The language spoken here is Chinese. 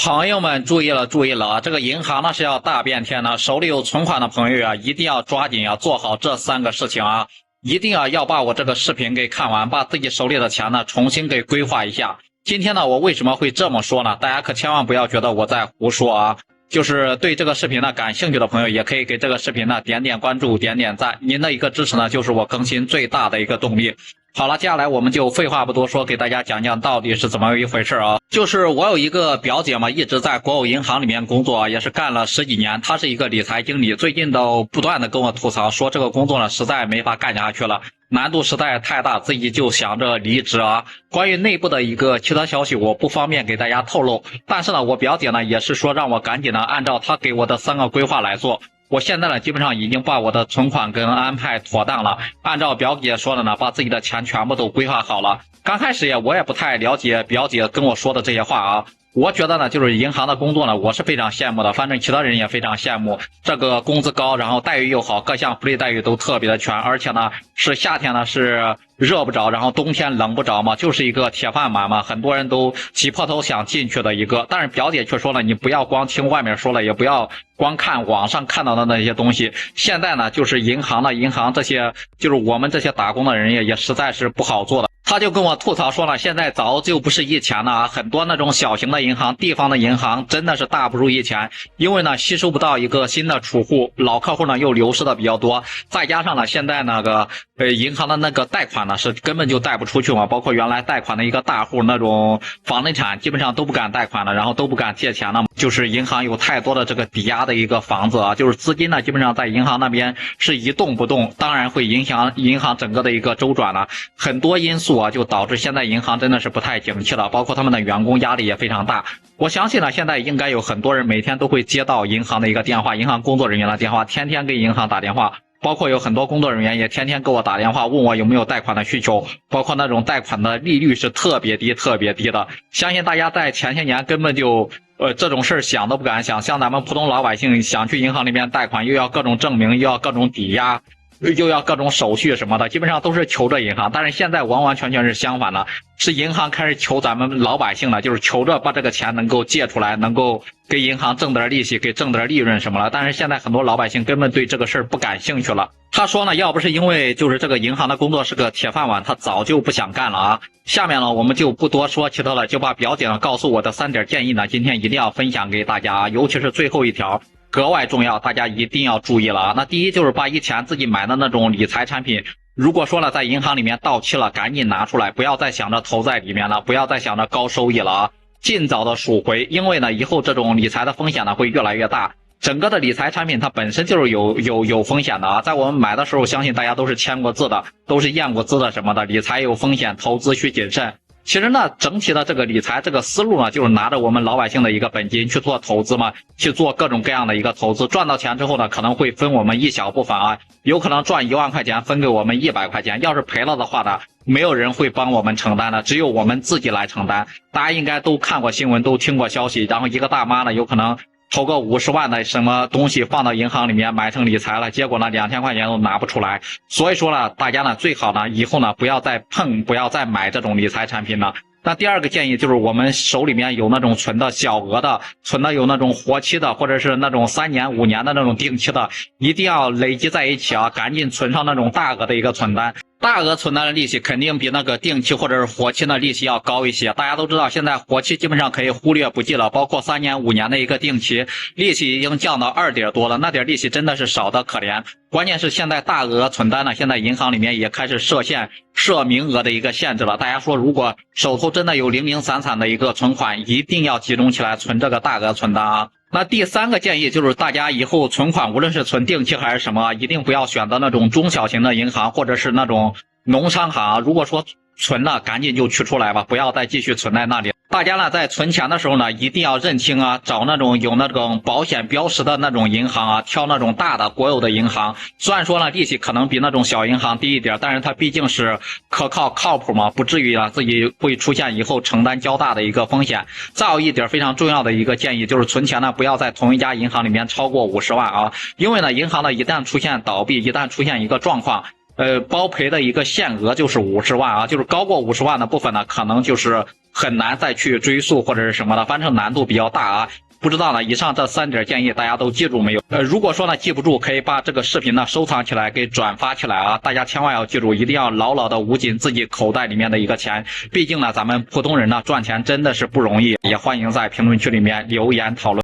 朋友们注意了，注意了啊！这个银行呢是要大变天的，手里有存款的朋友啊，一定要抓紧做好这三个事情啊！一定要把我这个视频给看完，把自己手里的钱呢重新给规划一下。今天呢，我为什么会这么说呢？大家可千万不要觉得我在胡说啊！就是对这个视频呢感兴趣的朋友，也可以给这个视频呢点点关注，点点赞。您的一个支持呢，就是我更新最大的一个动力。好了，接下来我们就废话不多说，给大家讲讲到底是怎么一回事啊。就是我有一个表姐嘛，一直在国有银行里面工作，也是干了10几年。她是一个理财经理，最近都不断的跟我吐槽说这个工作呢实在没法干下去了，难度实在太大，自己就想着离职啊。关于内部的一个其他消息，我不方便给大家透露。但是呢，我表姐呢也是说让我赶紧的按照她给我的3个规划来做。我现在呢，基本上已经把我的存款跟安排妥当了，按照表姐说的呢，把自己的钱全部都规划好了。刚开始我也不太了解表姐跟我说的这些话啊。我觉得呢，就是银行的工作呢，我是非常羡慕的，反正其他人也非常羡慕。这个工资高，然后待遇又好，各项福利待遇都特别的全，而且呢，是夏天呢是热不着，然后冬天冷不着嘛，就是一个铁饭碗嘛，很多人都挤破头想进去的一个。但是表姐却说了，你不要光听外面说了，也不要光看网上看到的那些东西。现在呢，就是银行这些，就是我们这些打工的人也实在是不好做的。他就跟我吐槽说了，现在早就不是以前了啊，很多那种小型的银行、地方的银行真的是大不如以前，因为呢吸收不到一个新的储户，老客户呢又流失的比较多，再加上呢现在那个银行的那个贷款呢是根本就贷不出去嘛，包括原来贷款的一个大户那种房地产基本上都不敢贷款了，然后都不敢借钱了，就是银行有太多的这个抵押的一个房子啊，就是资金呢基本上在银行那边是一动不动，当然会影响银行整个的一个周转了，很多因素就导致现在银行真的是不太景气了，包括他们的员工压力也非常大。我相信呢，现在应该有很多人每天都会接到银行的一个电话，银行工作人员的电话，天天给银行打电话，包括有很多工作人员也天天给我打电话，问我有没有贷款的需求，包括那种贷款的利率是特别低的。相信大家在前些年根本就这种事想都不敢想，像咱们普通老百姓想去银行里面贷款，又要各种证明，又要各种抵押，又要各种手续什么的，基本上都是求着银行。但是现在完完全全是相反的，是银行开始求咱们老百姓了，就是求着把这个钱能够借出来，能够给银行挣点利息，给挣点利润什么了。但是现在很多老百姓根本对这个事儿不感兴趣了。他说呢，要不是因为就是这个银行的工作是个铁饭碗，他早就不想干了啊。下面呢，我们就不多说其他了，就把表姐呢告诉我的3点建议呢，今天一定要分享给大家啊，尤其是最后一条格外重要，大家一定要注意了啊！那第一就是把以前自己买的那种理财产品，如果说了在银行里面到期了，赶紧拿出来，不要再想着投在里面了，不要再想着高收益了啊！尽早的赎回，因为呢，以后这种理财的风险呢会越来越大。整个的理财产品它本身就是有风险的啊，在我们买的时候，相信大家都是签过字的，都是验过资的什么的，理财有风险，投资需谨慎。其实呢，整体的这个理财这个思路呢，就是拿着我们老百姓的一个本金去做投资嘛，去做各种各样的一个投资，赚到钱之后呢，可能会分我们一小部分啊，有可能赚1万块钱分给我们100块钱，要是赔了的话呢，没有人会帮我们承担的，只有我们自己来承担。大家应该都看过新闻，都听过消息，然后一个大妈呢，有可能投个50万的什么东西放到银行里面买成理财了，结果呢2000块钱都拿不出来。所以说呢，大家呢最好呢以后呢不要再碰，不要再买这种理财产品了。那第二个建议就是我们手里面有那种存的小额的，存的有那种活期的，或者是那种3年5年的那种定期的，一定要累积在一起啊，赶紧存上那种大额的一个存单。大额存单的利息肯定比那个定期或者是活期的利息要高一些。大家都知道现在活期基本上可以忽略不计了，包括3年5年的一个定期，利息已经降到2点多了，那点利息真的是少得可怜。关键是现在大额存单呢，现在银行里面也开始设名额的一个限制了。大家说如果手头真的有零零散散的一个存款，一定要集中起来存这个大额存单啊。那第3个建议就是大家以后存款无论是存定期还是什么，一定不要选择那种中小型的银行或者是那种农商行，如果说存了赶紧就取出来吧，不要再继续存在那里。大家呢在存钱的时候呢，一定要认清啊，找那种有那种保险标识的那种银行啊，挑那种大的国有的银行。虽然说呢利息可能比那种小银行低一点，但是它毕竟是可靠靠谱嘛，不至于自己会出现以后承担较大的一个风险。再有一点非常重要的一个建议就是存钱呢不要在同一家银行里面超过50万啊，因为呢银行呢一旦出现倒闭，一旦出现一个状况，包赔的一个限额就是50万啊，就是高过50万的部分呢，可能就是很难再去追诉或者是什么的，反正难度比较大啊。不知道呢，以上这3点建议大家都记住没有？如果说呢记不住，可以把这个视频呢收藏起来，给转发起来啊！大家千万要记住，一定要牢牢的捂紧自己口袋里面的一个钱，毕竟呢咱们普通人呢赚钱真的是不容易。也欢迎在评论区里面留言讨论。